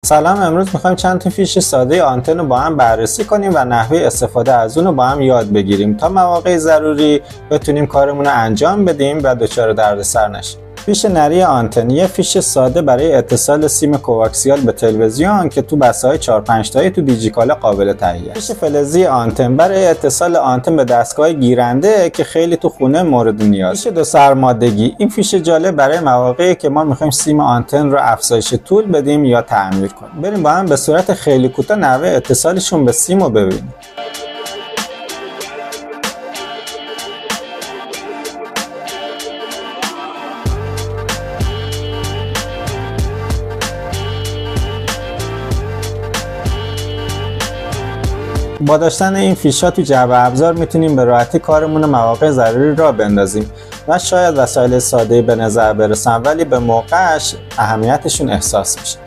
سلام، امروز میخوایم چند تا فیش ساده آنتن رو با هم بررسی کنیم و نحوه استفاده از اون رو با هم یاد بگیریم تا مواقع ضروری بتونیم کارمون رو انجام بدیم و دچار دردسر نشیم. فیش نری آنتن یه فیش ساده برای اتصال سیم کوآکسیال به تلویزیون که تو بسته های 4-5 تایی تو دیجیکالا قابل تهیه. فیش فلزی آنتن برای اتصال آنتن به دستگاه گیرنده که خیلی تو خونه مورد نیاز. فیش 2 سرمادگی، این فیش جالب برای مواقعی که ما میخوایم سیم آنتن رو افزایش طول بدیم یا تعمیر کنیم. بریم با هم به صورت خیلی کوتاه نحوه اتصالشون به سیم رو ببینیم. با داشتن این فیش‌ها تو جعبه ابزار میتونیم به راحتی کارمون مواقع ضروری را بندازیم و شاید وسایل ساده‌ای به نظر برسن ولی به موقعش اهمیتشون احساس میشه.